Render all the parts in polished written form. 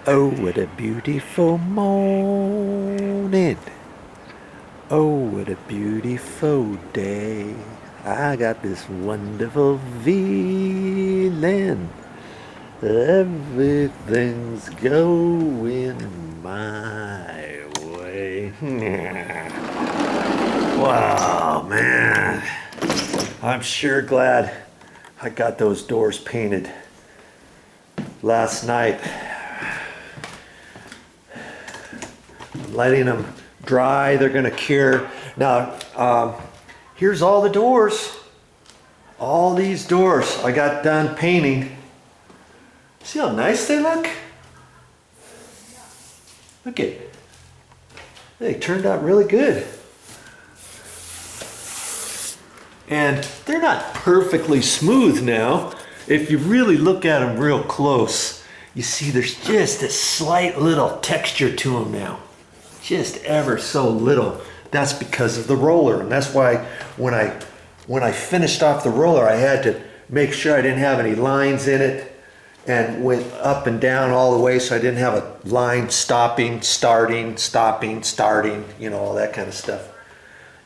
Oh, what a beautiful morning. Oh, what a beautiful day. I got this wonderful feeling. Everything's going my way. Wow, man. I'm sure glad I got those doors painted last night. Letting them dry, they're gonna cure. Now, here's all the doors. All these doors I got done painting. See how nice they look? Look at, they turned out really good. And they're not perfectly smooth now. If you really look at them real close, you see there's just a slight little texture to them now. Just ever so little. That's because of the roller, and that's why when I finished off the roller, I had to make sure I didn't have any lines in it, and went up and down all the way so I didn't have a line stopping, starting, stopping, starting, you know, all that kind of stuff.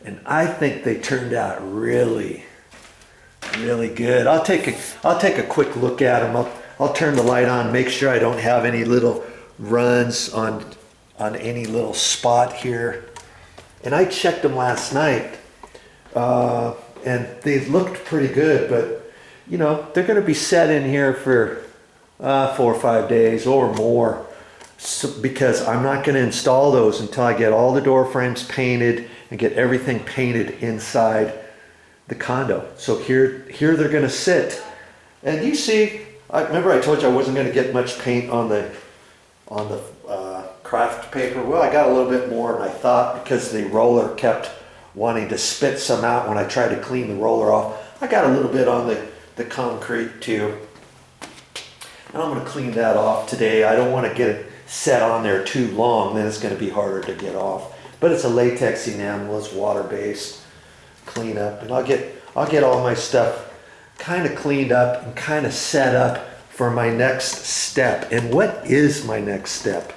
And I think they turned out really, really good. I'll take a quick look at them. I'll turn the light on, make sure I don't have any little runs on any little spot here. And I checked them last night, and they looked pretty good, but you know, they're gonna be set in here for 4 or 5 days or more, because I'm not gonna install those until I get all the door frames painted and get everything painted inside the condo. So here they're gonna sit. And you see, remember I told you I wasn't gonna get much paint on the craft paper. Well, I got a little bit more than I thought, because the roller kept wanting to spit some out when I tried to clean the roller off. I got a little bit on the concrete too. And I'm going to clean that off today. I don't want to get it set on there too long, then it's going to be harder to get off. But it's a latex enamel, it's water-based. Clean up, and I'll get all my stuff kind of cleaned up and kind of set up for my next step. And what is my next step?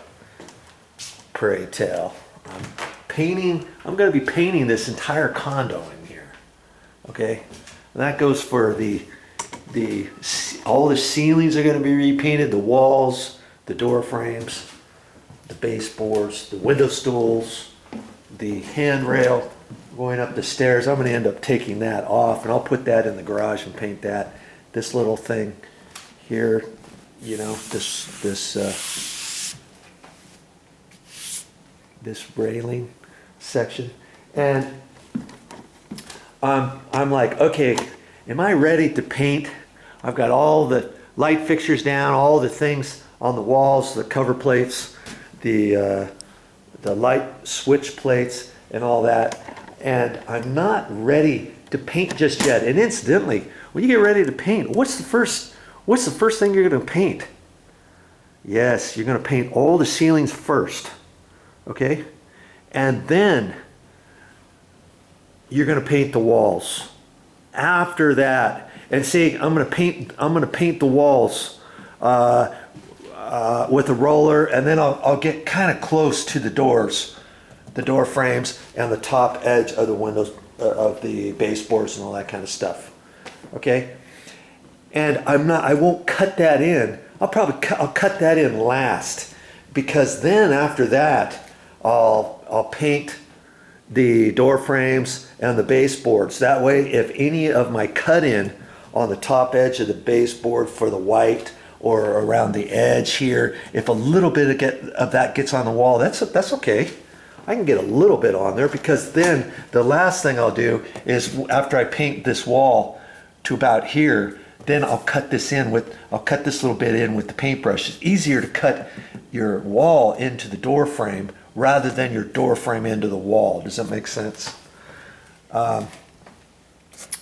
Pray tell. I'm going to be painting this entire condo in here. Okay, and that goes for all the ceilings are going to be repainted, the walls, the door frames, the baseboards, the window stools, the handrail going up the stairs. I'm going to end up taking that off, and I'll put that in the garage and paint that. This little thing here, you know, this railing section. And I'm like, okay, am I ready to paint? I've got all the light fixtures down, all the things on the walls, the cover plates, the light switch plates and all that. And I'm not ready to paint just yet. And incidentally, when you get ready to paint, what's the first thing you're going to paint? Yes, you're going to paint all the ceilings first. Okay? And then you're going to paint the walls. After that, and see, I'm going to paint the walls with a roller, and then I'll get kind of close to the doors, the door frames, and the top edge of the windows, of the baseboards and all that kind of stuff. Okay? And I won't cut that in. I'll cut that in last, because then after that, I'll paint the door frames and the baseboards. That way, if any of my cut in on the top edge of the baseboard for the white, or around the edge here, if a little bit of that gets on the wall, that's okay. I can get a little bit on there, because then the last thing I'll do is, after I paint this wall to about here, then I'll cut this little bit in with the paintbrush. It's easier to cut your wall into the door frame rather than your door frame into the wall. Does that make sense? And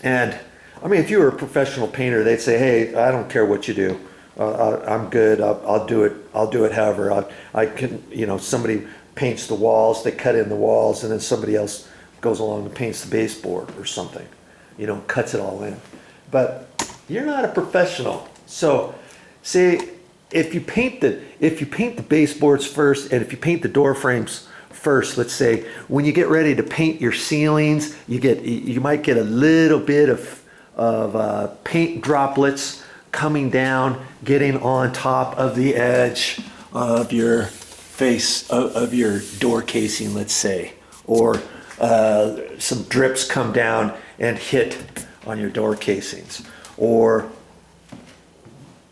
I mean, if you were a professional painter, they'd say, hey, I don't care what you do. I'm good. I'll do it however. I can, you know, somebody paints the walls, they cut in the walls, and then somebody else goes along and paints the baseboard or something, you know, cuts it all in. But you're not a professional. So see, if you paint the baseboards first, and if you paint the door frames first, let's say, when you get ready to paint your ceilings, you might get a little bit of paint droplets coming down, getting on top of the edge of your face of your door casing, let's say, or some drips come down and hit on your door casings, or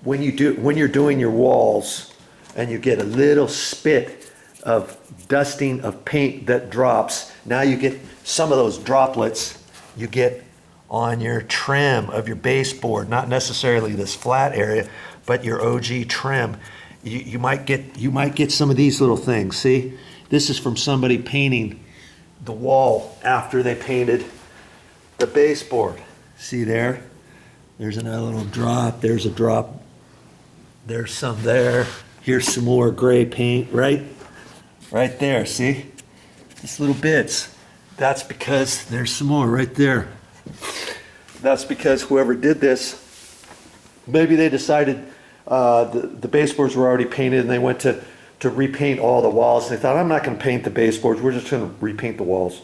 when you're doing your walls and you get a little spit of dusting of paint that drops, now you get some of those droplets you get on your trim of your baseboard, not necessarily this flat area, but your OG trim. You might get some of these little things. See, this is from somebody painting the wall after they painted the baseboard. See there? There's another little drop. There's a drop. There's some there. Here's some more gray paint, right there. See? Just little bits. That's because there's some more right there. That's because whoever did this, maybe they decided the baseboards were already painted and they went to repaint all the walls. And they thought, I'm not going to paint the baseboards, we're just going to repaint the walls.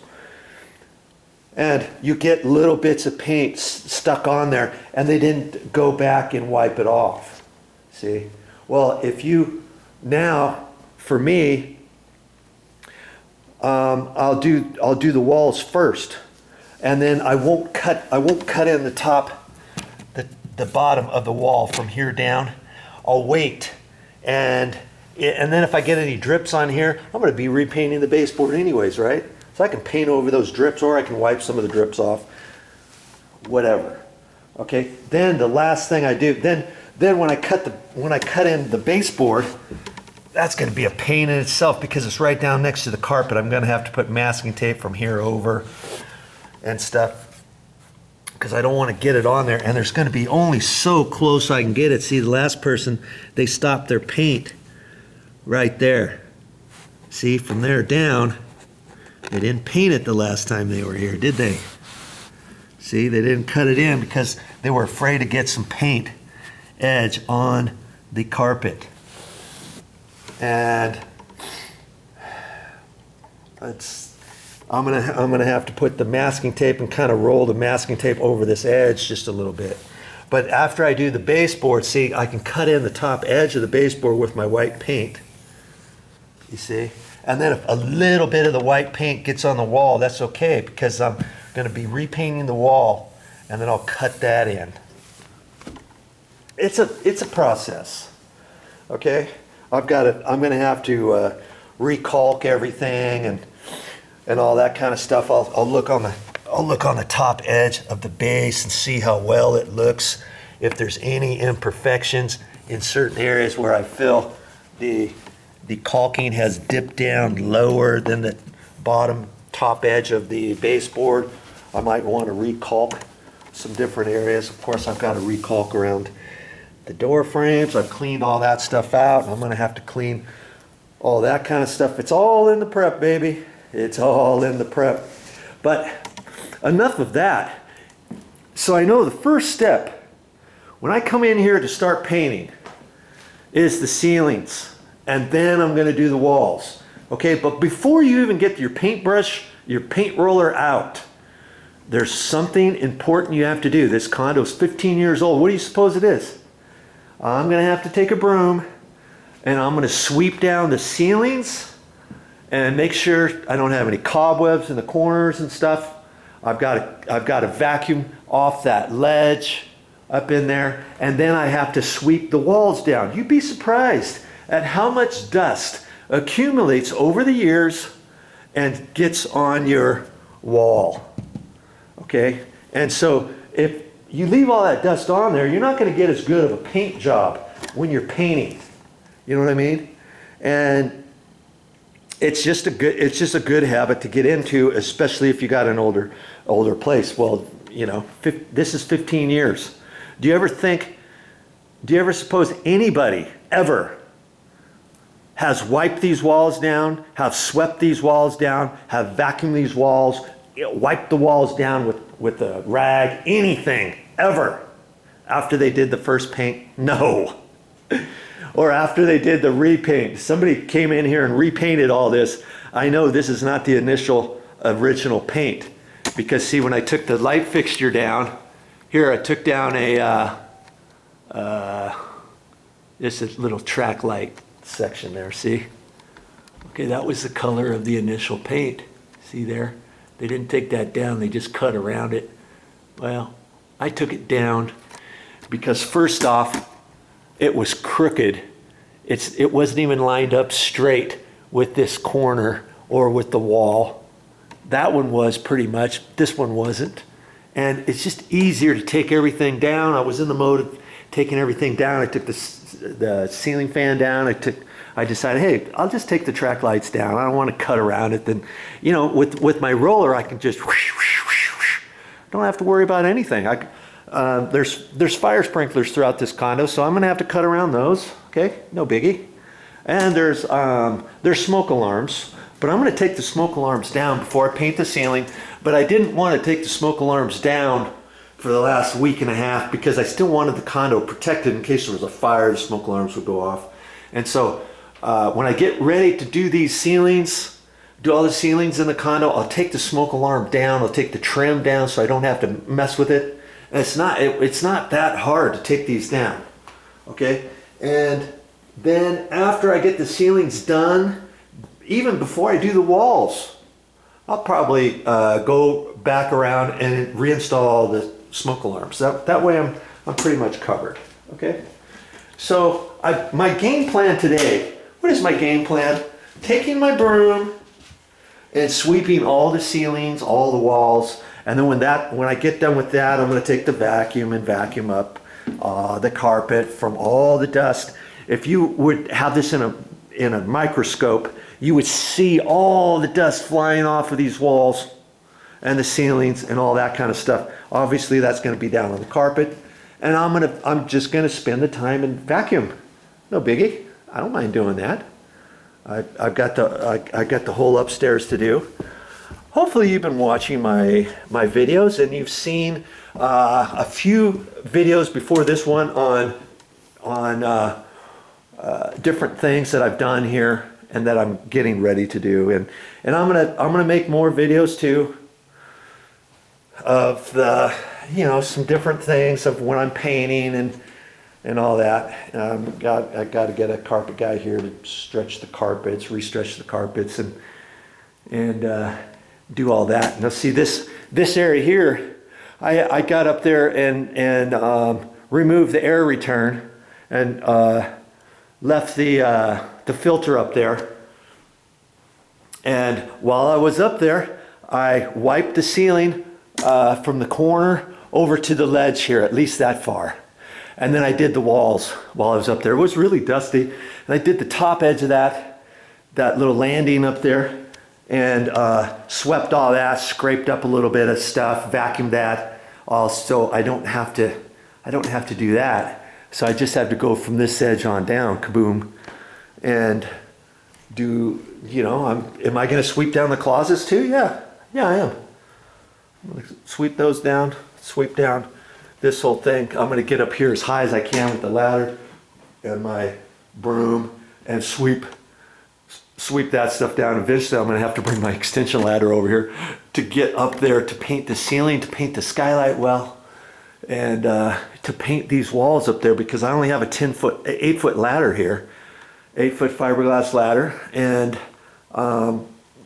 And you get little bits of paint stuck on there, and they didn't go back and wipe it off. See? Well, if you, now, for me, I'll do the walls first, and then I won't cut in the top, the bottom of the wall from here down. I'll wait, and then if I get any drips on here, I'm going to be repainting the baseboard anyways, right? So I can paint over those drips, or I can wipe some of the drips off, whatever. Okay. Then the last thing I do, then when I cut in the baseboard, that's going to be a pain in itself because it's right down next to the carpet. I'm going to have to put masking tape from here over and stuff because I don't want to get it on there. And there's going to be only so close I can get it. See, the last person, they stopped their paint right there. See, from there down, they didn't paint it the last time they were here, did they? See, they didn't cut it in because they were afraid to get some paint edge on the carpet. And I'm gonna have to put the masking tape and kind of roll the masking tape over this edge just a little bit. But after I do the baseboard, see, I can cut in the top edge of the baseboard with my white paint. You see? And then if a little bit of the white paint gets on the wall, that's okay because I'm going to be repainting the wall, and then I'll cut that in. It's a process. Okay? I'm going to have to recalk everything and all that kind of stuff. I'll look on the top edge of the base and see how well it looks. If there's any imperfections in certain areas where I feel the caulking has dipped down lower than the bottom top edge of the baseboard, I might want to recalk some different areas. Of course, I've got to recalk around the door frames. I've cleaned all that stuff out. I'm going to have to clean all that kind of stuff. It's all in the prep, baby. It's all in the prep. But enough of that. So I know the first step when I come in here to start painting is the ceilings. And then I'm going to do the walls. Okay, but before you even get your paintbrush, your paint roller out, there's something important you have to do. This condo is 15 years old. What do you suppose it is? I'm going to have to take a broom and I'm going to sweep down the ceilings and make sure I don't have any cobwebs in the corners and stuff. I've got to vacuum off that ledge up in there, and then I have to sweep the walls down. You'd be surprised at how much dust accumulates over the years and gets on your wall. Okay? And so if you leave all that dust on there, you're not going to get as good of a paint job when you're painting. You know what I mean? And it's just a good habit to get into, especially if you got an older place. Well, you know, this is 15 years. Do you ever suppose anybody ever has wiped these walls down, have swept these walls down, have vacuumed these walls, wiped the walls down with a rag, anything, ever, after they did the first paint? No. Or after they did the repaint. Somebody came in here and repainted all this. I know this is not the initial original paint. Because see, when I took the light fixture down, here I took down just a little track light section there, see? Okay, that was the color of the initial paint. See there? They didn't take that down, they just cut around it. Well, I took it down because first off, it was crooked. It wasn't even lined up straight with this corner or with the wall. That one was pretty much, this one wasn't. And it's just easier to take everything down. I was in the mode of taking everything down. I took the ceiling fan down. I decided, hey, I'll just take the track lights down. I don't want to cut around it. Then, you know, with my roller, I can just don't have to worry about anything. There's fire sprinklers throughout this condo, so I'm going to have to cut around those. Okay, no biggie. And there's smoke alarms, but I'm going to take the smoke alarms down before I paint the ceiling. But I didn't want to take the smoke alarms down for the last week and a half because I still wanted the condo protected in case there was a fire. The smoke alarms would go off. And so when I get ready to do these ceilings, do all the ceilings in the condo, I'll take the smoke alarm down. I'll take the trim down so I don't have to mess with it. And it's not that hard to take these down. Okay, and then after I get the ceilings done, even before I do the walls, I'll probably go back around and reinstall the smoke alarms. That way I'm pretty much covered. Okay, so my game plan today. What is my game plan? Taking my broom and sweeping all the ceilings, all the walls, and then when I get done with that, I'm going to take the vacuum and vacuum up the carpet from all the dust. If you would have this in a microscope, you would see all the dust flying off of these walls and the ceilings and all that kind of stuff. Obviously, that's going to be down on the carpet, and I'm just going to spend the time and vacuum. No biggie. I don't mind doing that. I got the whole upstairs to do. Hopefully, you've been watching my videos and you've seen a few videos before this one on different things that I've done here and that I'm getting ready to do, and I'm gonna make more videos too of some different things of when I'm painting and all that. I got to get a carpet guy here to stretch the carpets, re-stretch the carpets, and do all that. Now see this area here, I got up there and removed the air return and left the filter up there. And while I was up there, I wiped the ceiling from the corner over to the ledge here, at least that far. And then I did the walls while I was up there. It was really dusty. And I did the top edge of that little landing up there and swept all that, scraped up a little bit of stuff, vacuumed that. Also, I don't have to do that. So I just have to go from this edge on down, kaboom, and do, am I going to sweep down the closets too? Yeah, I am. I'm going to sweep those down, sweep down this whole thing. I'm going to get up here as high as I can with the ladder and my broom and sweep that stuff down. Eventually I'm going to have to bring my extension ladder over here to get up there to paint the ceiling, to paint the skylight well, and to paint these walls up there because I only have a 8-foot ladder here, 8-foot fiberglass ladder, and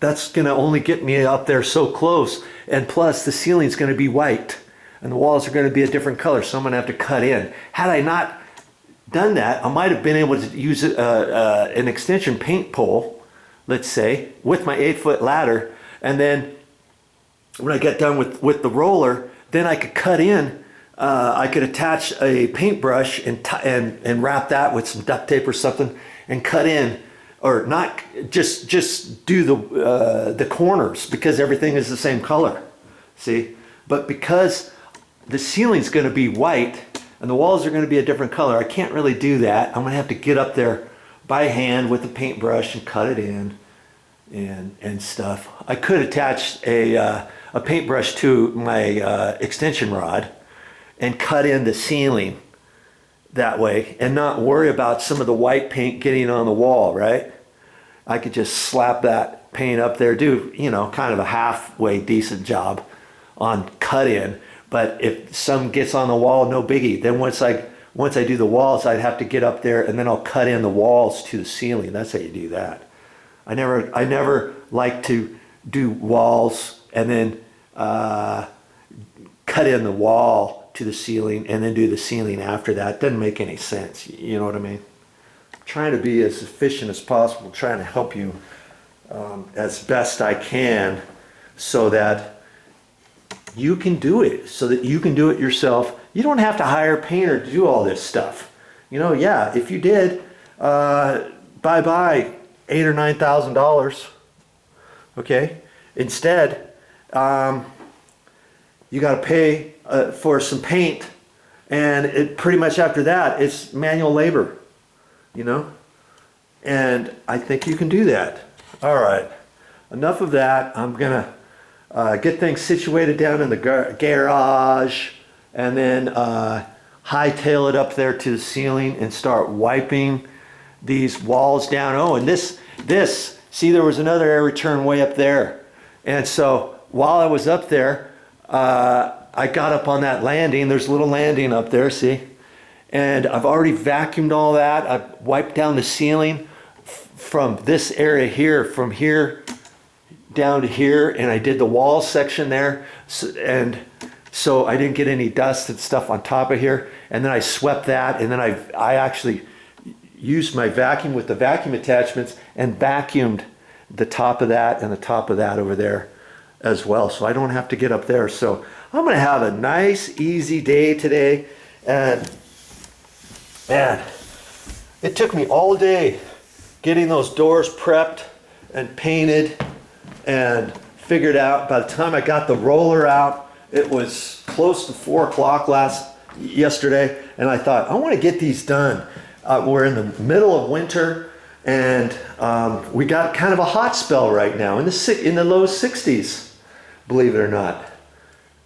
that's going to only get me up there so close. And plus the ceiling's going to be white and the walls are going to be a different color, so I'm going to have to cut in. Had I not done that, I might have been able to use an extension paint pole, let's say, with my 8-foot ladder, and then when I get done with the roller, then I could cut in. I could attach a paintbrush and wrap that with some duct tape or something and cut in, or not just do the corners because everything is the same color. See, but because the ceiling's going to be white and the walls are going to be a different color, I can't really do that. I'm going to have to get up there by hand with the paintbrush and cut it in and stuff. I could attach a paintbrush to my extension rod and cut in the ceiling that way and not worry about some of the white paint getting on the wall, right? I could just slap that paint up there, do, you know, kind of a halfway decent job on cut in. But if some gets on the wall, no biggie. Then once I do the walls, I'd have to get up there and then I'll cut in the walls to the ceiling. That's how you do that. I never like to do walls and then cut in the wall to the ceiling and then do the ceiling after that. Doesn't make any sense. You know what I mean? I'm trying to be as efficient as possible, trying to help you as best I can so that you can do it, so that you can do it yourself. You don't have to hire a painter to do all this stuff. You know, yeah, if you did, bye-bye $8,000 or $9,000, okay? Instead, you got to pay for some paint, and it pretty much after that, it's manual labor, you know? And I think you can do that. All right, enough of that. I'm gonna get things situated down in the garage, and then hightail it up there to the ceiling and start wiping these walls down. Oh, and this, see, there was another air return way up there. And so while I was up there, I got up on that landing. There's a little landing up there, see? And I've already vacuumed all that. I've wiped down the ceiling from this area here, from here down to here, and I did the wall section there, so I didn't get any dust and stuff on top of here. And then I swept that, and then I actually used my vacuum with the vacuum attachments and vacuumed the top of that and the top of that over there as well, so I don't have to get up there. So I'm gonna have a nice easy day today. And man, it took me all day getting those doors prepped and painted and figured out. By the time I got the roller out, it was close to 4 o'clock yesterday, and I thought, I want to get these done. We're in the middle of winter, and we got kind of a hot spell right now in the low 60s, believe it or not.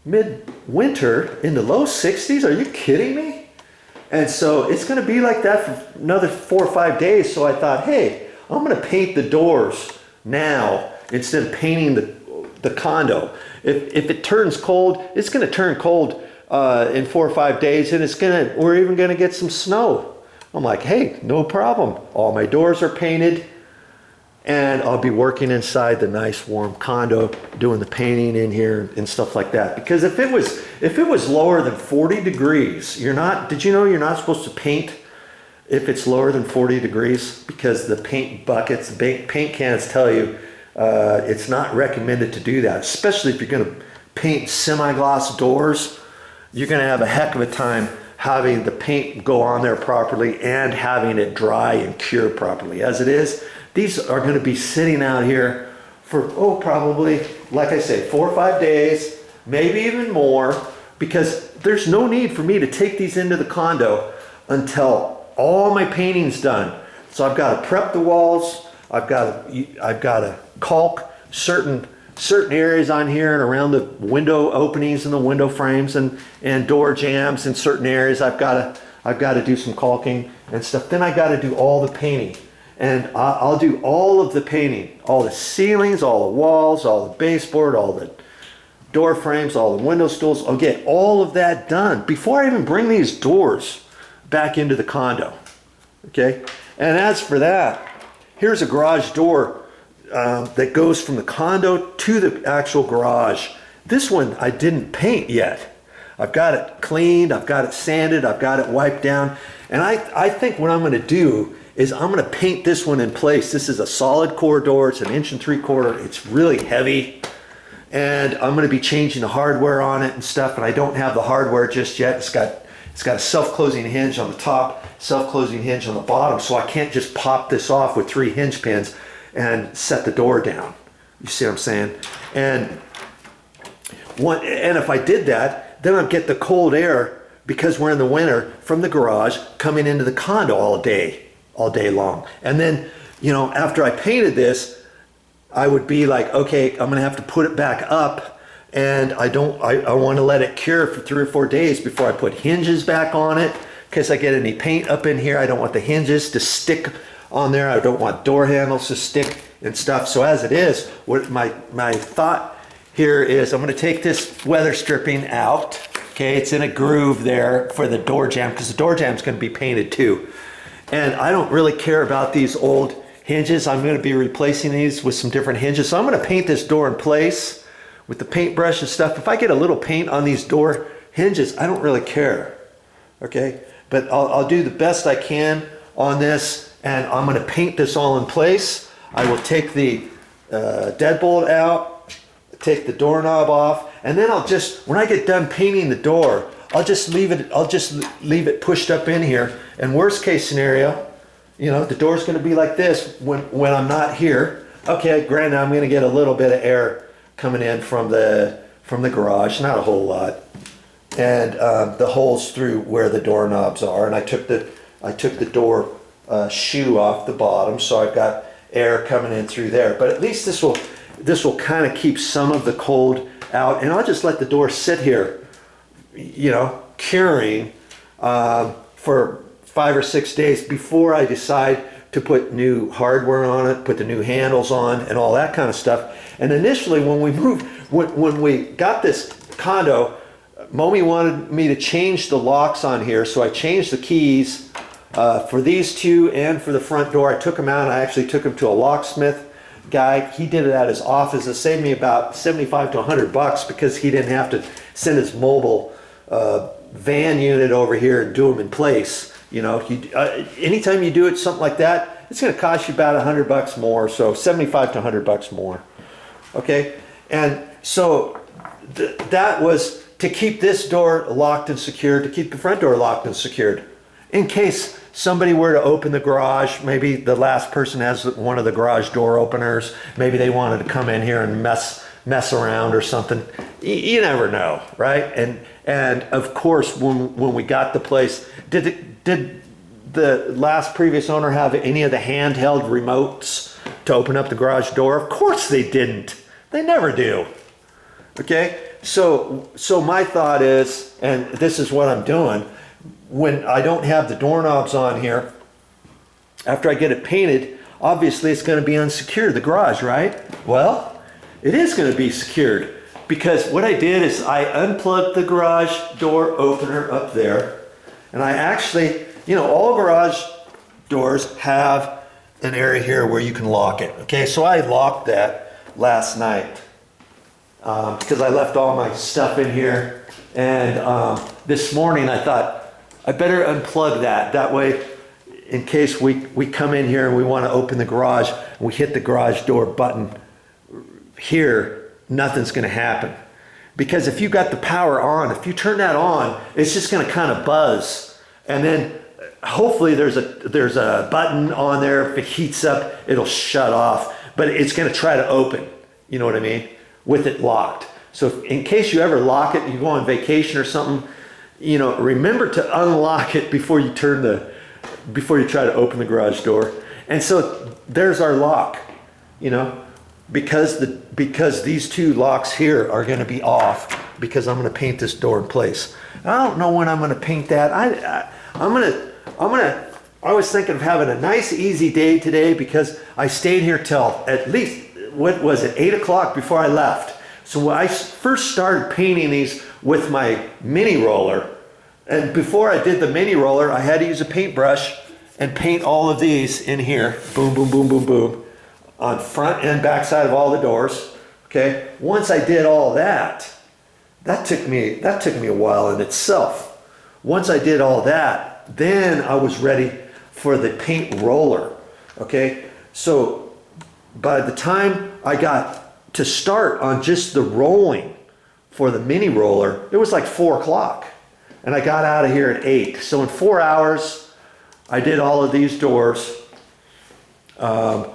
Mid-winter in the low 60s? Are you kidding me? And so it's going to be like that for another 4 or 5 days. So I thought, hey, I'm going to paint the doors now instead of painting the condo. If it turns cold, it's going to turn cold in 4 or 5 days, and we're even going to get some snow. I'm like, hey, no problem. All my doors are painted, and I'll be working inside the nice warm condo, doing the painting in here and stuff like that. Because if it was lower than 40 degrees, did you know you're not supposed to paint if it's lower than 40 degrees? Because the paint buckets, paint cans tell you it's not recommended to do that, especially if you're going to paint semi-gloss doors. You're going to have a heck of a time having the paint go on there properly and having it dry and cure properly. As it is, these are going to be sitting out here for, probably, like I say, 4 or 5 days, maybe even more, because there's no need for me to take these into the condo until all my painting's done. So I've got to prep the walls. I've got to caulk certain areas on here and around the window openings and the window frames and door jambs in certain areas. I've got to do some caulking and stuff. Then I got to do all the painting, and I'll do all of the painting, all the ceilings, all the walls, all the baseboard, all the door frames, all the window stools. I'll get all of that done before I even bring these doors back into the condo. Okay, and as for that, here's a garage door that goes from the condo to the actual garage. This one I didn't paint yet. I've got it cleaned, I've got it sanded, I've got it wiped down, and I think what I'm going to do is I'm going to paint this one in place. This is a solid core door. It's 1 3/4 inches. It's really heavy, and I'm going to be changing the hardware on it and stuff, and I don't have the hardware just yet. It's got a self-closing hinge on the top, self-closing hinge on the bottom, so I can't just pop this off with 3 hinge pins and set the door down. You see what I'm saying? And if I did that, then I'd get the cold air, because we're in the winter, from the garage coming into the condo all day long. And then, after I painted this, I would be like, okay, I'm gonna have to put it back up, and I want to let it cure for 3 or 4 days before I put hinges back on it case I get any paint up in here. I don't want the hinges to stick on there. I don't want door handles to stick and stuff. So as it is, what my thought here is I'm going to take this weather stripping out. Okay, it's in a groove there for the door jamb, because the door jamb is going to be painted too. And I don't really care about these old hinges. I'm going to be replacing these with some different hinges. So I'm going to paint this door in place with the paintbrush and stuff. If I get a little paint on these door hinges, I don't really care. Okay, but I'll do the best I can on this, and I'm going to paint this all in place. I will take the deadbolt out, take the doorknob off, and then I'll just, when I get done painting the door, I'll just leave it pushed up in here. And worst case scenario, you know, the door's going to be like this when I'm not here. Okay, granted, I'm going to get a little bit of air coming in from the garage, not a whole lot, and the holes through where the doorknobs are. And I took the door shoe off the bottom, so I've got air coming in through there. But at least this will kind of keep some of the cold out, and I'll just let the door sit here, you know, curing for 5 or 6 days before I decide to put new hardware on it, put the new handles on, and all that kind of stuff. And initially, when we got this condo, Momi wanted me to change the locks on here, so I changed the keys for these two and for the front door. I took them out. I actually took them to a locksmith guy. He did it at his office. It saved me about 75 to 100 bucks because he didn't have to send his mobile van unit over here and do them in place. You know, anytime you do it something like that, it's going to cost you about 100 bucks more. So 75 to 100 bucks more. Okay, and so that was to keep this door locked and secured, to keep the front door locked and secured, in case somebody were to open the garage. Maybe the last person has one of the garage door openers. Maybe they wanted to come in here and mess around or something. You never know, right? And of course, when we got the place, did the last previous owner have any of the handheld remotes to open up the garage door? Of course they didn't. They never do. Okay, so my thought is, and this is what I'm doing, when I don't have the doorknobs on here, after I get it painted, obviously it's going to be unsecured, the garage, right? Well, it is going to be secured, because what I did is I unplugged the garage door opener up there, and I actually, you know, all garage doors have an area here where you can lock it. Okay, so I locked that last night because I left all my stuff in here, and this morning I thought, I better unplug that. That way, in case we come in here and we want to open the garage, and we hit the garage door button here, nothing's going to happen. Because if you got the power on, if you turn that on, it's just going to kind of buzz. And then hopefully there's a button on there. If it heats up, it'll shut off. But it's going to try to open, you know what I mean, with it locked. So in case you ever lock it, you go on vacation or something, you know, remember to unlock it before you before you try to open the garage door. And so there's our lock, you know, because these two locks here are going to be off, because I'm going to paint this door in place. I don't know when I'm going to paint that. I was thinking of having a nice easy day today, because I stayed here till at least, what was it, 8 o'clock before I left. So when I first started painting these with my mini roller, and before I did the mini roller, I had to use a paintbrush and paint all of these in here. Boom, boom, boom, boom, boom. On front and back side of all the doors. Okay. Once I did all that, that took me a while in itself. Once I did all that, then I was ready for the paint roller. Okay. So by the time I got to start on just the rolling for the mini roller, it was like 4 o'clock. And I got out of here at 8. So in 4 hours, I did all of these doors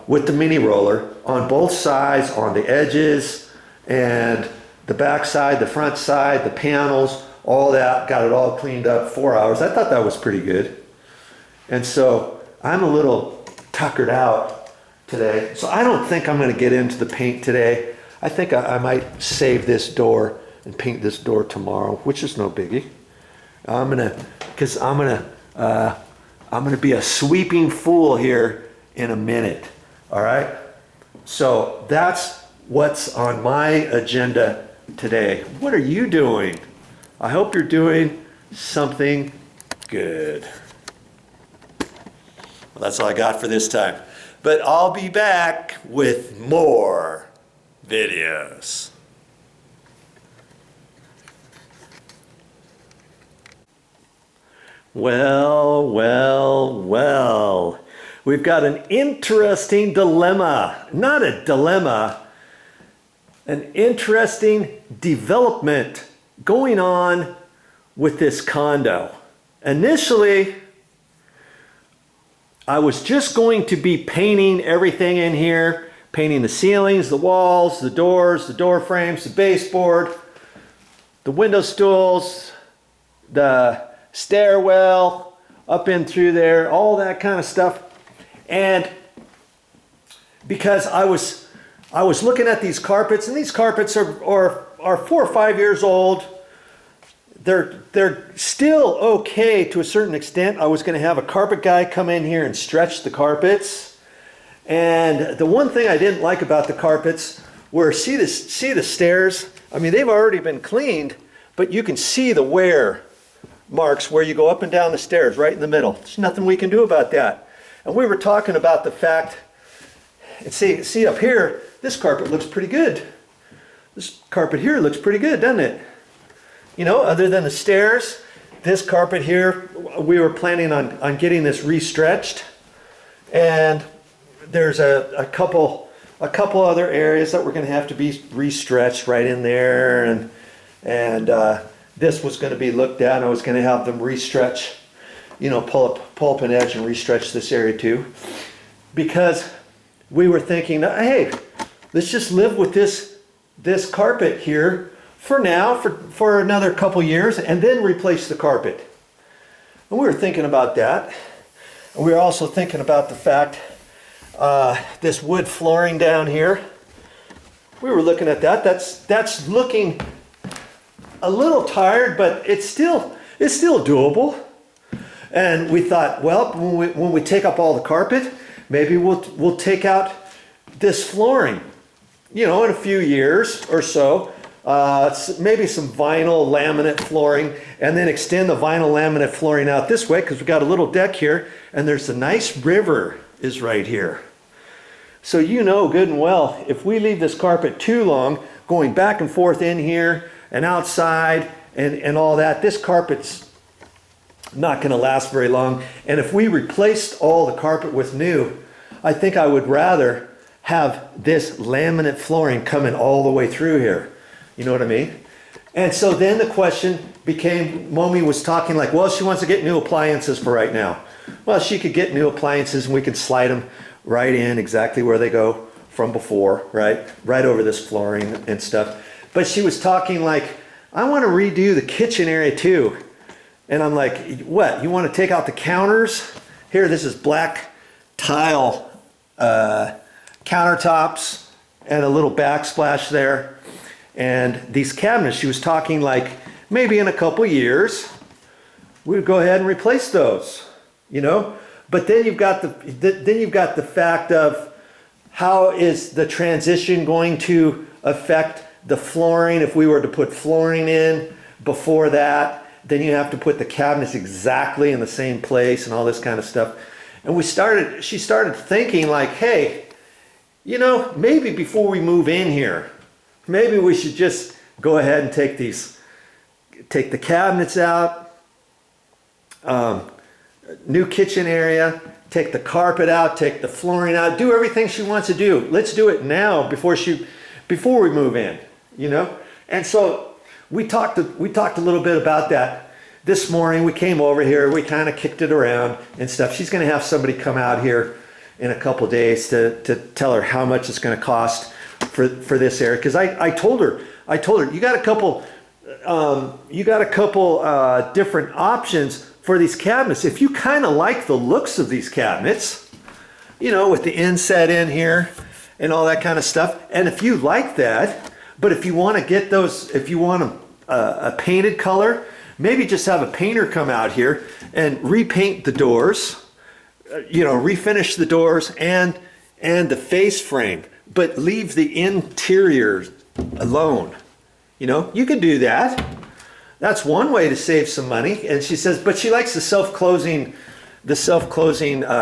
with the mini roller on both sides, on the edges, and the back side, the front side, the panels, all that. Got it all cleaned up. 4 hours. I thought that was pretty good. And so I'm a little tuckered out today. So I don't think I'm going to get into the paint today. I think I might save this door and paint this door tomorrow, which is no biggie. I'm gonna I'm going to be a sweeping fool here in a minute. All right. So that's what's on my agenda today. What are you doing? I hope you're doing something good. Well, that's all I got for this time. But I'll be back with more videos. Well, well, well. We've got an interesting dilemma. Not a dilemma, an interesting development going on with this condo. Initially, I was just going to be painting everything in here, painting the ceilings, the walls, the doors, the door frames, the baseboard, the window stools, the stairwell, up in through there, all that kind of stuff. And because I was looking at these carpets, and these carpets are 4 or 5 years old. They're still okay to a certain extent. I was going to have a carpet guy come in here and stretch the carpets. And the one thing I didn't like about the carpets were, see the stairs? I mean, they've already been cleaned, but you can see the wear marks where you go up and down the stairs right in the middle. There's nothing we can do about that. And we were talking about the fact, and see up here, this carpet looks pretty good. This carpet here looks pretty good, doesn't it? You know, other than the stairs, this carpet here, we were planning on getting this restretched. And there's a couple other areas that were going to have to be restretched right in there. And this was going to be looked at, and I was going to have them restretch, you know, pull up an edge and restretch this area too. Because we were thinking, hey, let's just live with this carpet here for now, for another couple years, and then replace the carpet. And we were thinking about that. And we were also thinking about the fact, this wood flooring down here. We were looking at that. That's looking a little tired, but it's still doable. And we thought, well, when we take up all the carpet, maybe we'll take out this flooring, you know, in a few years or so. Maybe some vinyl laminate flooring, and then extend the vinyl laminate flooring out this way, because we've got a little deck here, and there's a nice river is right here. So you know good and well, if we leave this carpet too long, going back and forth in here and outside and all that, this carpet's not going to last very long. And if we replaced all the carpet with new, I think I would rather have this laminate flooring coming all the way through here. You know what I mean? And so then the question became, Momi was talking like, well, she wants to get new appliances for right now. Well, she could get new appliances and we could slide them right in exactly where they go from before, right? Right over this flooring and stuff. But she was talking like, I want to redo the kitchen area too. And I'm like, what? You want to take out the counters? Here, this is black tile countertops and a little backsplash there. And these cabinets, she was talking like, maybe in a couple years, we would go ahead and replace those, you know? But then you've got the fact of how is the transition going to affect the flooring. If we were to put flooring in before that, then you have to put the cabinets exactly in the same place and all this kind of stuff. And she started thinking like, hey, you know, maybe before we move in here, maybe we should just go ahead and take the cabinets out, new kitchen area, take the carpet out, take the flooring out, do everything she wants to do. Let's do it now before we move in, you know? And so we talked a little bit about that this morning. We came over here, we kind of kicked it around and stuff. She's going to have somebody come out here in a couple days to tell her how much it's going to cost for this area. Because I told her you got a couple different options for these cabinets. If you kind of like the looks of these cabinets, you know, with the inset in here and all that kind of stuff, and if you like that, but if you want to get those, if you want a painted color, maybe just have a painter come out here and repaint the doors, you know, refinish the doors and the face frame, but leave the interior alone. You know, you could do that. That's one way to save some money. And she says, but she likes the self-closing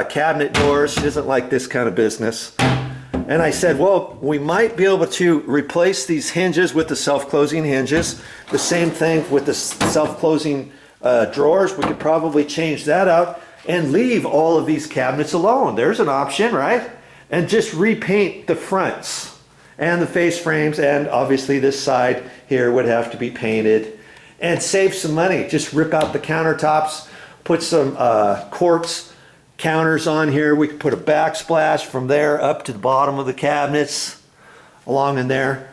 cabinet doors. She doesn't like this kind of business. And I said, well, we might be able to replace these hinges with the self-closing hinges. The same thing with the self-closing drawers. We could probably change that out and leave all of these cabinets alone. There's an option, right? And just repaint the fronts and the face frames, and obviously this side here would have to be painted, and save some money. Just rip out the countertops, put some quartz counters on here. We could put a backsplash from there up to the bottom of the cabinets along in there,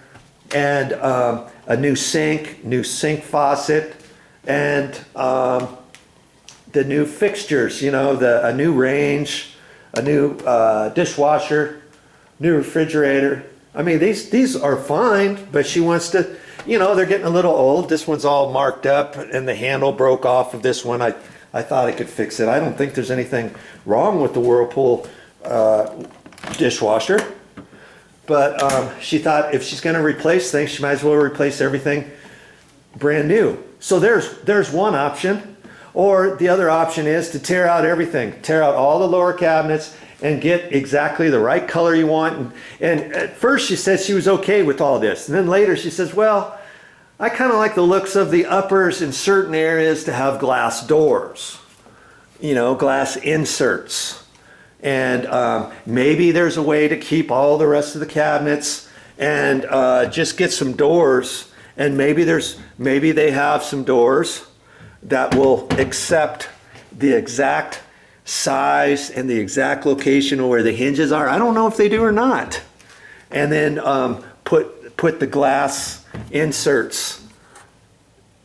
and a new sink faucet, and the new fixtures, you know, a new range, a new dishwasher, new refrigerator. I mean, these are fine, but she wants to, you know, they're getting a little old. This one's all marked up and the handle broke off of this one. I thought I could fix it. I don't think there's anything wrong with the Whirlpool dishwasher. But she thought if she's going to replace things, she might as well replace everything brand new. So there's one option. Or the other option is to tear out everything. Tear out all the lower cabinets and get exactly the right color you want. And at first she said she was okay with all this. And then later she says, well, I kind of like the looks of the uppers in certain areas to have glass doors, you know, glass inserts. And maybe there's a way to keep all the rest of the cabinets and just get some doors. And maybe they have some doors that will accept the exact size and the exact location of where the hinges are. I don't know if they do or not. And then put the glass inserts,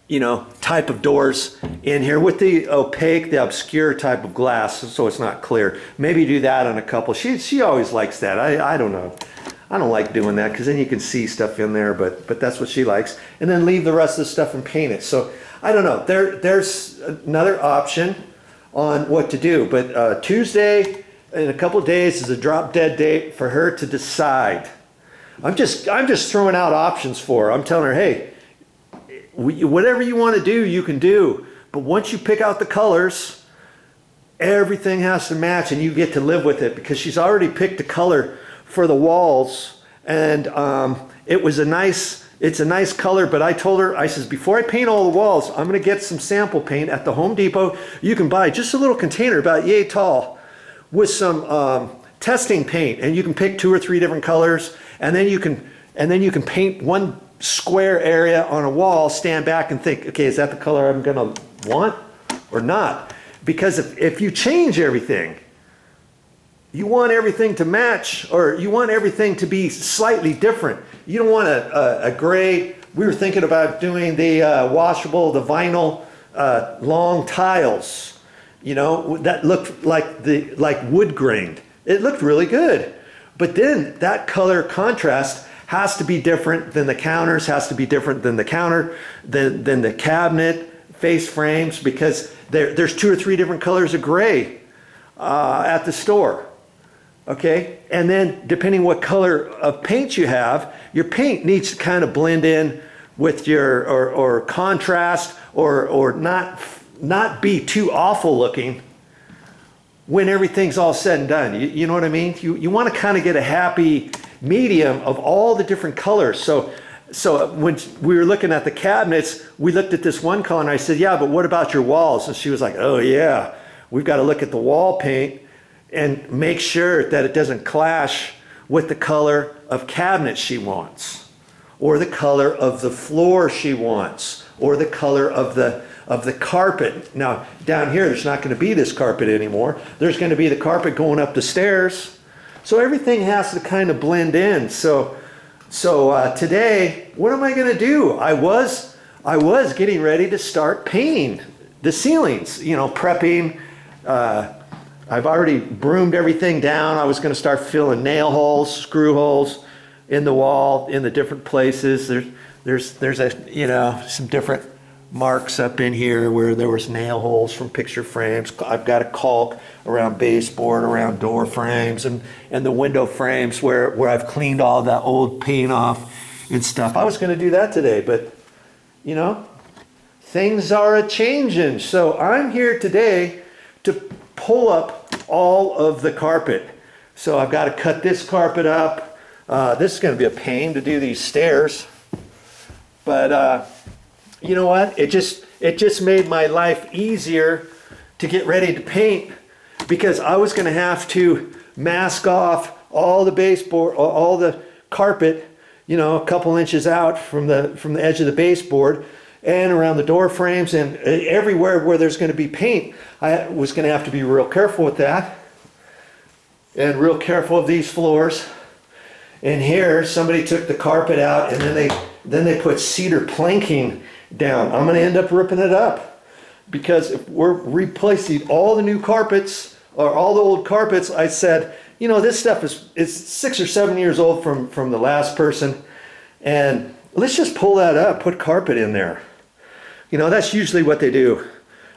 you know, type of doors in here with the opaque, the obscure type of glass, so it's not clear. Maybe do that on a couple. She always likes that. I don't know. I don't like doing that because then you can see stuff in there, but that's what she likes. And then leave the rest of the stuff and paint it. So I don't know. There's another option on what to do. But Tuesday in a couple of days is a drop dead date for her to decide. I'm just throwing out options for her. I'm telling her, hey, whatever you want to do, you can do. But once you pick out the colors, everything has to match and you get to live with it, because she's already picked a color for the walls, and it's a nice color. But I told her, I says, before I paint all the walls, I'm going to get some sample paint at the Home Depot. You can buy just a little container about yay tall with some testing paint, and you can pick 2 or 3 different colors, and then you can paint one square area on a wall, stand back and think, okay, is that the color I'm going to want or not? Because if you change everything, you want everything to match, or you want everything to be slightly different. You don't want a gray. We were thinking about doing the washable, the vinyl long tiles, you know, that looked like wood grained. It looked really good. But then that color contrast has to be different than the counters, has to be different than the than the cabinet face frames, because there's 2 or 3 different colors of gray at the store. Okay, and then depending what color of paint you have, your paint needs to kind of blend in with your or contrast or not be too awful looking when everything's all said and done. You know what I mean? You want to kind of get a happy medium of all the different colors. So when we were looking at the cabinets, we looked at this one color and I said, yeah, but what about your walls? And she was like, oh yeah, we've got to look at the wall paint and make sure that it doesn't clash with the color of cabinet she wants, or the color of the floor she wants, or the color of the carpet. Now down here there's not going to be this carpet anymore. There's going to be the carpet going up the stairs. So everything has to kind of blend in. So today, what am I going to do? I was getting ready to start painting the ceilings, you know, prepping. I've already broomed everything down. I was going to start filling nail holes, screw holes in the wall in the different places. There's a, you know, some different marks up in here where there was nail holes from picture frames. I've got a caulk around baseboard, around door frames, and the window frames where I've cleaned all that old paint off and stuff. I was going to do that today, but you know, things are a-changing. So I'm here today to pull up all of the carpet. So I've got to cut this carpet up. This is going to be a pain to do these stairs. But you know what? It just made my life easier to get ready to paint, because I was going to have to mask off all the baseboard, all the carpet, you know, a couple inches out from the edge of the baseboard, and around the door frames and everywhere where there's going to be paint. I was going to have to be real careful with that, and real careful of these floors. And here, somebody took the carpet out, and then they put cedar planking down. I'm going to end up ripping it up, because if we're replacing all the new carpets or all the old carpets, I said, you know, this stuff is 6 or 7 years old from the last person, and let's just pull that up, put carpet in there. You know, that's usually what they do.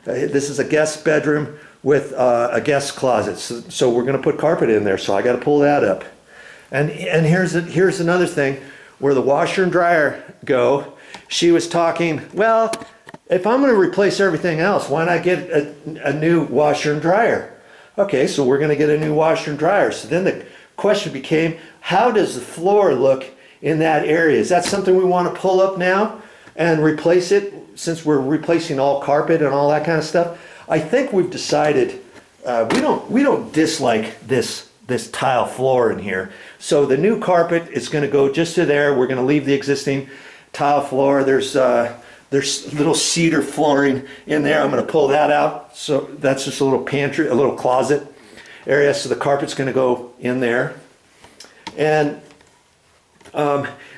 This is a guest bedroom with a guest closet, so we're going to put carpet in there, so I got to pull that up. And here's another thing, where the washer and dryer go. She was talking, well, if I'm going to replace everything else, why not get a new washer and dryer? Okay, so we're going to get a new washer and dryer. So then the question became, how does the floor look in that area? Is that something we want to pull up now and replace it, since we're replacing all carpet and all that kind of stuff? I think we've decided we don't dislike this tile floor in here. So the new carpet is going to go just to there. We're going to leave the existing tile floor. There's little cedar flooring in there. I'm going to pull that out. So that's just a little pantry, a little closet area. So the carpet's going to go in there. And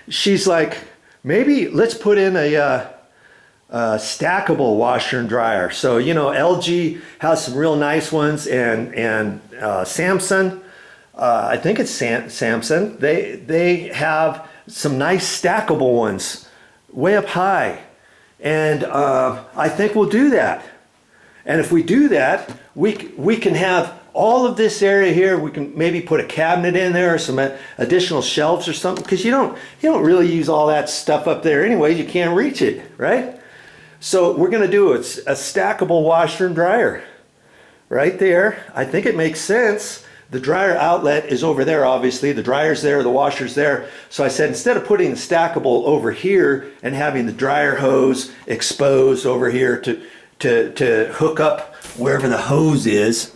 she's like, maybe let's put in a stackable washer and dryer. So, you know, LG has some real nice ones, and Samsung, I think it's Samsung, they have some nice stackable ones way up high. And I think we'll do that. And if we do that, we can have all of this area here. We can maybe put a cabinet in there, or some additional shelves or something, because you don't really use all that stuff up there anyway. You can't reach it, right? So we're going to do a stackable washer and dryer right there. I think it makes sense. The dryer outlet is over there, obviously. The dryer's there, the washer's there. So I said, instead of putting the stackable over here and having the dryer hose exposed over here to hook up wherever the hose is.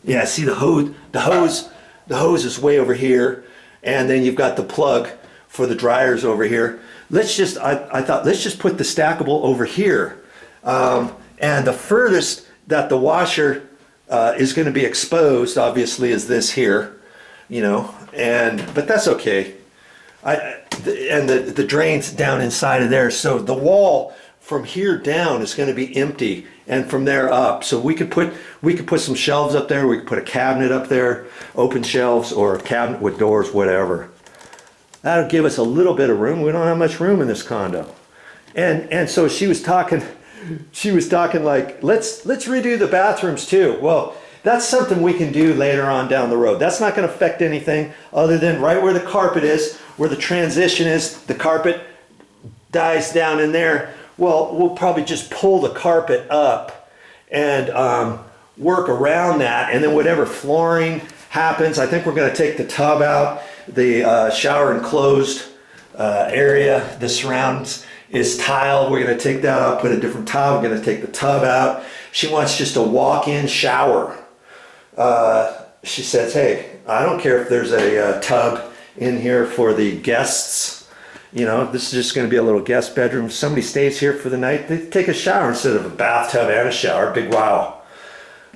Yeah, see the hose is way over here, and then you've got the plug for the dryers over here. I thought, let's just put the stackable over here. And the furthest that the washer is going to be exposed, obviously, is this here, you know, but that's okay. And the drain's down inside of there, so the wall from here down is going to be empty, and from there up. So we could put some shelves up there. We could put a cabinet up there, open shelves, or a cabinet with doors, whatever. That'll give us a little bit of room. We don't have much room in this condo. And so she was talking like, let's redo the bathrooms too. Well, that's something we can do later on down the road. That's not going to affect anything other than right where the carpet is, where the transition is, the carpet dies down in there. Well, we'll probably just pull the carpet up and work around that, and then whatever flooring happens, I think we're going to take the tub out. The shower enclosed area, the surrounds is tile. We're going to take that out, put a different tile. We're going to take the tub out. She wants just a walk-in shower. She says, hey, I don't care if there's a tub in here for the guests. You know, this is just going to be a little guest bedroom. If somebody stays here for the night, they take a shower instead of a bathtub and a shower. Big wow.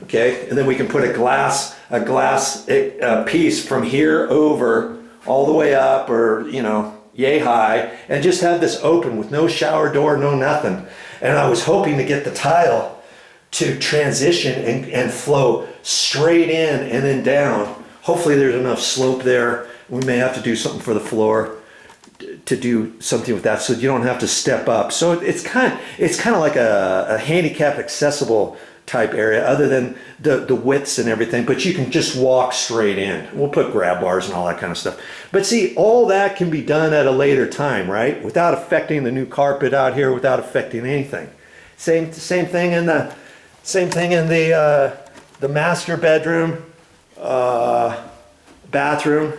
Okay, and then we can put a glass piece from here over all the way up, or, you know, yay high, and just have this open with no shower door, no nothing. And I was hoping to get the tile to transition and flow straight in and then down. Hopefully there's enough slope there. We may have to do something for the floor to do something with that, so you don't have to step up. So it's kind of like a handicap accessible type area, other than the widths and everything, but you can just walk straight in. We'll put grab bars and all that kind of stuff. But see, all that can be done at a later time, right? Without affecting the new carpet out here, without affecting anything. Same thing in the master bedroom, bathroom.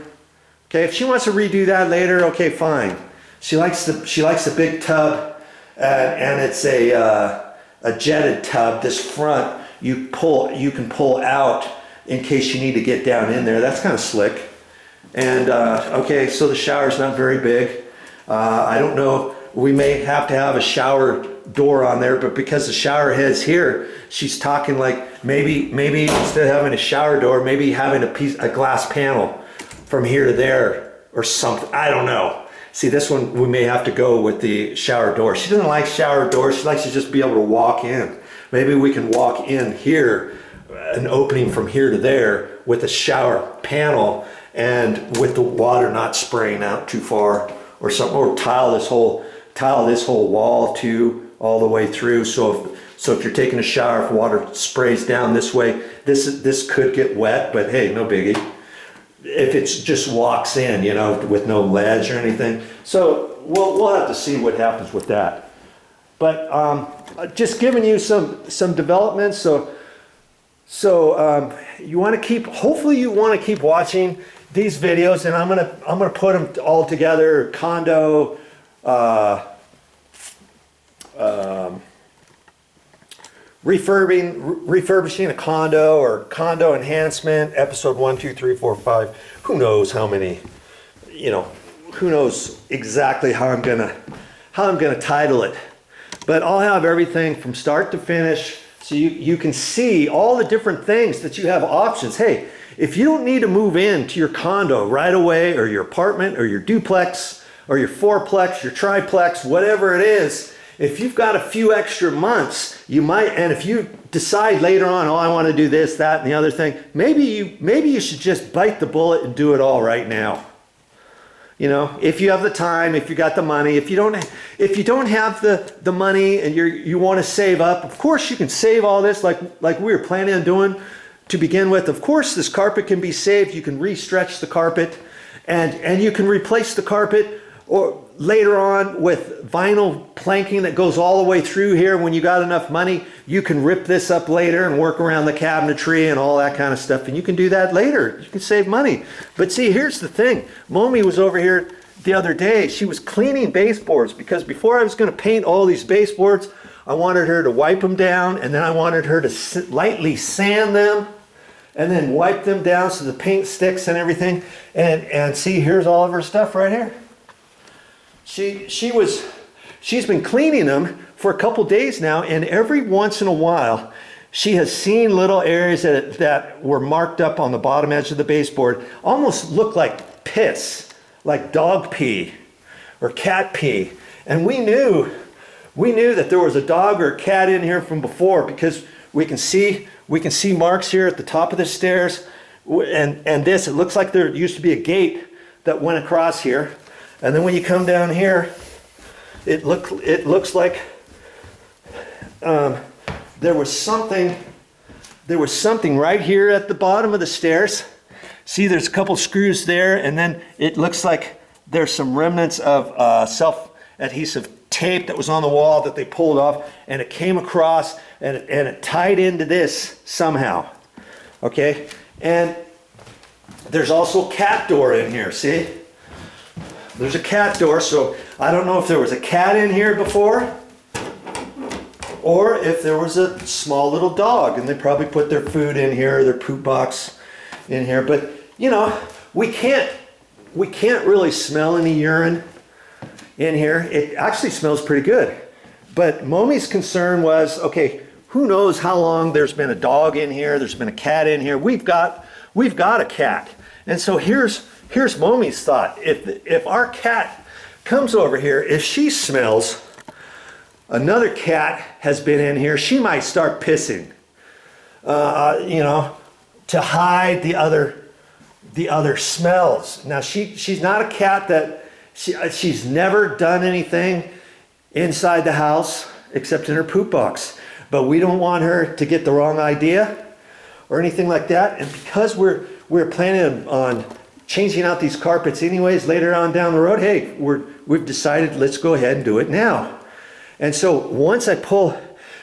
Okay, if she wants to redo that later, okay, fine. She likes the big tub, and it's a jetted tub. This front you can pull out in case you need to get down in there. That's kind of slick. And okay, so the shower's not very big. I don't know. We may have to have a shower door on there, but because the shower head's here, she's talking like maybe instead of having a shower door, maybe having a glass panel from here to there or something. I don't know. See, this one we may have to go with the shower door. She doesn't like shower doors. She likes to just be able to walk in. Maybe we can walk in here, an opening from here to there with a shower panel, and with the water not spraying out too far or something, or tile this whole wall too all the way through. So if you're taking a shower, if water sprays down this way, this could get wet, but hey, no biggie. If it's just walks in, you know, with no ledge or anything. So we'll have to see what happens with that. But just giving you some developments. So you want to keep, hopefully you want to keep watching these videos, and I'm gonna put them all together. Condo, refurbishing a condo, or condo enhancement, episode 1, 2, 3, 4, 5. Who knows how many, you know, who knows exactly how I'm gonna title it. But I'll have everything from start to finish, so you can see all the different things that you have options. Hey, if you don't need to move into your condo right away, or your apartment, or your duplex, or your fourplex, your triplex, whatever it is, if you've got a few extra months, you might, and if you decide later on, oh, I want to do this, that, and the other thing, maybe you should just bite the bullet and do it all right now. You know, if you have the time, if you got the money, if you don't have the money and you want to save up, of course you can save all this like we were planning on doing to begin with. Of course, this carpet can be saved. You can re-stretch the carpet, and you can replace the carpet or later on with vinyl planking that goes all the way through here. When you got enough money, you can rip this up later and work around the cabinetry and all that kind of stuff. And you can do that later. You can save money. But see, here's the thing. Mommy was over here the other day. She was cleaning baseboards, because before I was going to paint all these baseboards, I wanted her to wipe them down, and then I wanted her to lightly sand them and then wipe them down so the paint sticks and everything. And see, here's all of her stuff right here. She's been cleaning them for a couple days now, and every once in a while she has seen little areas that were marked up on the bottom edge of the baseboard, almost look like piss, like dog pee or cat pee. And we knew that there was a dog or a cat in here from before, because we can see marks here at the top of the stairs, and it looks like there used to be a gate that went across here. And then when you come down here, it looks like there was something right here at the bottom of the stairs. See, there's a couple screws there, and then it looks like there's some remnants of self-adhesive tape that was on the wall that they pulled off, and it came across and it tied into this somehow. Okay, and there's also a cat door in here. See? There's a cat door, so I don't know if there was a cat in here before, or if there was a small little dog, and they probably put their food in here, their poop box in here. But you know, we can't really smell any urine in here. It actually smells pretty good. But Mommy's concern was, okay, who knows how long there's been a dog in here, there's been a cat in here. We've got a cat. And so here's Mommy's thought. If our cat comes over here, if she smells another cat has been in here, she might start pissing, you know, to hide the other smells. Now she's not a cat that She's never done anything inside the house except in her poop box. But we don't want her to get the wrong idea or anything like that. And because we're planning on changing out these carpets anyways later on down the road, hey, we've decided let's go ahead and do it now. And so once I pull,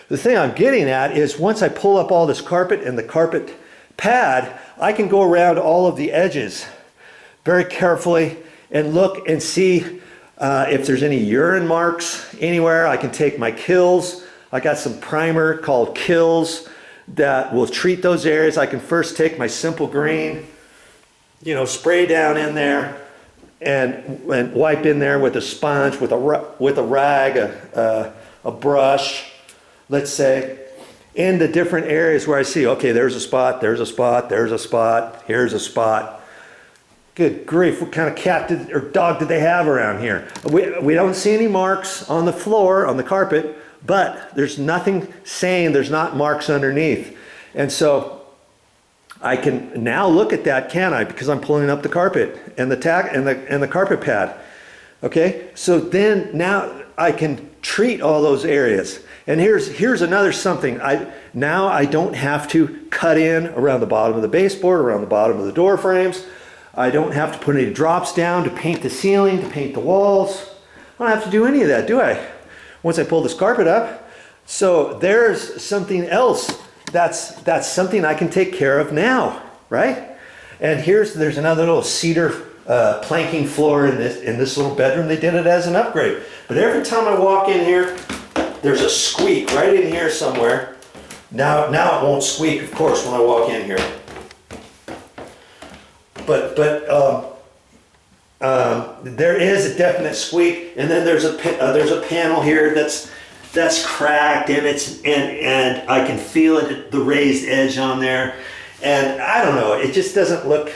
the thing I'm getting at is once I pull up all this carpet and the carpet pad, I can go around all of the edges very carefully and look and see if there's any urine marks anywhere. I can take my Kills. I got some primer called Kills that will treat those areas. I can first take my simple green, spray down in there and wipe in there with a sponge, with a rag, a brush, let's say, in the different areas where I see, okay, there's a spot, there's a spot, there's a spot, here's a spot. Good grief, what kind of cat or dog did they have around here? We don't see any marks on the floor, on the carpet, but there's nothing saying there's not marks underneath. And so I can now look at that, can I? Because I'm pulling up the carpet and the carpet pad. Okay, so then now I can treat all those areas. And here's another something. Now I don't have to cut in around the bottom of the baseboard, around the bottom of the door frames. I don't have to put any drops down to paint the ceiling, to paint the walls. I don't have to do any of that, do I? Once I pull this carpet up. So there's something else that's something I can take care of now, right? And there's another little cedar planking floor in this little bedroom. They did it as an upgrade. But every time I walk in here, there's a squeak right in here somewhere. Now it won't squeak, of course, when I walk in here. But there is a definite squeak, and then there's a panel here that's cracked, and I can feel it, the raised edge on there, and I don't know, it just doesn't look.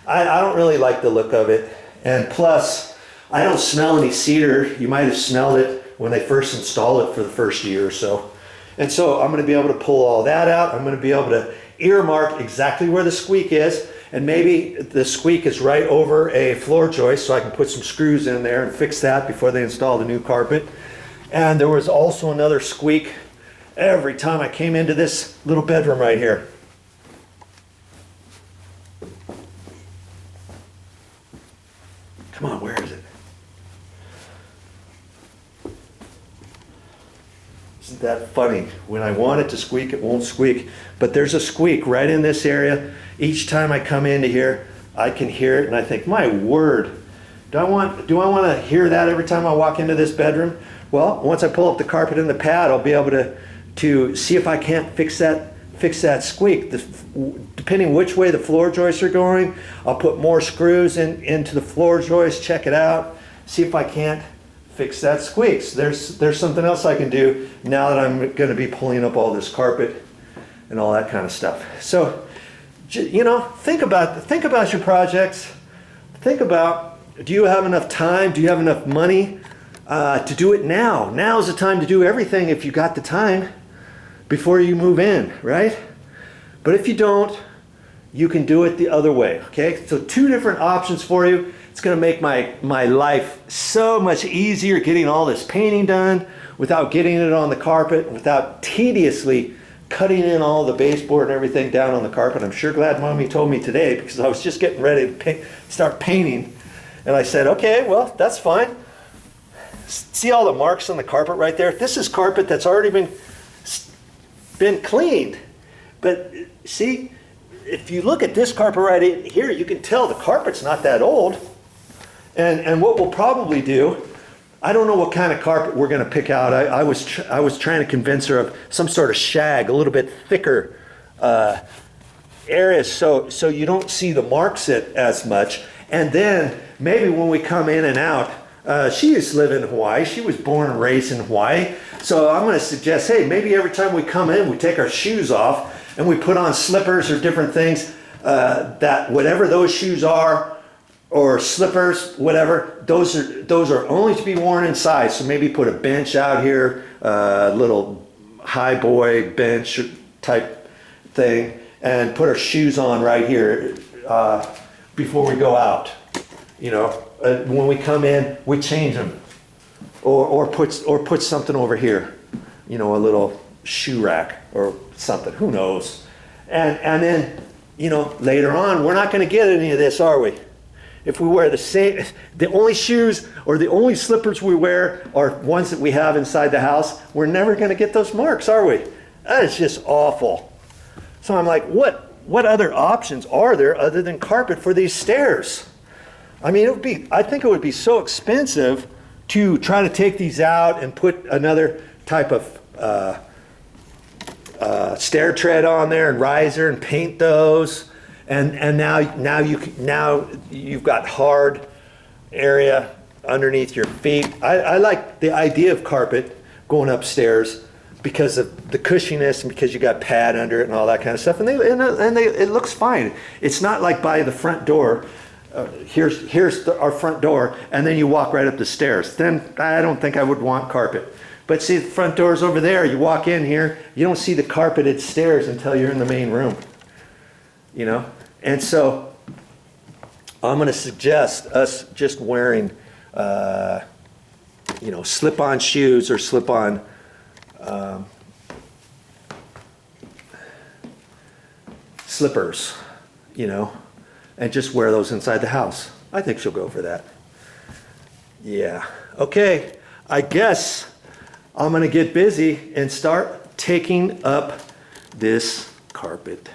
I don't really like the look of it, and plus I don't smell any cedar. You might have smelled it when they first installed it for the first year or so, and so I'm going to be able to pull all that out. I'm going to be able to earmark exactly where the squeak is. And maybe the squeak is right over a floor joist, so I can put some screws in there and fix that before they install the new carpet. And there was also another squeak every time I came into this little bedroom right here. Come on, where is it? Isn't that funny? When I want it to squeak, it won't squeak. But there's a squeak right in this area. Each time I come into here, I can hear it, and I think, my word, do I want to hear that every time I walk into this bedroom? Well, once I pull up the carpet and the pad, I'll be able to see if I can't fix that squeak. Depending which way the floor joists are going, I'll put more screws into the floor joist, check it out, see if I can't fix that squeak. So there's something else I can do now that I'm going to be pulling up all this carpet and all that kind of stuff. So, think about your projects. Think about, do you have enough time? Do you have enough money to do it now? Now is the time to do everything if you got the time before you move in, right? But if you don't, you can do it the other way, okay? So 2 different options for you. It's gonna make my life so much easier getting all this painting done without getting it on the carpet, without tediously cutting in all the baseboard and everything down on the carpet. I'm sure glad Mommy told me today, because I was just getting ready to start painting. And I said, okay, well, that's fine. See all the marks on the carpet right there? This is carpet that's already been cleaned. But see, if you look at this carpet right in here, you can tell the carpet's not that old. And what we'll probably do, I don't know what kind of carpet we're going to pick out. I was trying to convince her of some sort of shag, a little bit thicker areas, so you don't see the marks as much. And then maybe when we come in and out, she used to live in Hawaii. She was born and raised in Hawaii. So I'm going to suggest, hey, maybe every time we come in, we take our shoes off and we put on slippers or different things that whatever those shoes are, or slippers, whatever, those are only to be worn inside. So maybe put a bench out here, a little high boy bench type thing, and put our shoes on right here before we go out. You know, when we come in, we change them, or put something over here. You know, a little shoe rack or something. Who knows? And then, you know, later on, we're not going to get any of this, are we? If we wear the same, the only shoes or the only slippers we wear are ones that we have inside the house, we're never going to get those marks, are we? That is just awful. So I'm like, what other options are there other than carpet for these stairs? I mean, I think it would be so expensive to try to take these out and put another type of stair tread on there and riser and paint those. And now you've got hard area underneath your feet. I like the idea of carpet going upstairs because of the cushiness and because you got pad under it and all that kind of stuff. And it looks fine. It's not like by the front door. Here's our front door, and then you walk right up the stairs. Then I don't think I would want carpet. But see, the front door's over there. You walk in here, you don't see the carpeted stairs until you're in the main room. You know? And so I'm going to suggest us just wearing, you know, slip-on shoes or slip-on slippers, you know, and just wear those inside the house. I think she'll go for that. Yeah. Okay. I guess I'm going to get busy and start taking up this carpet.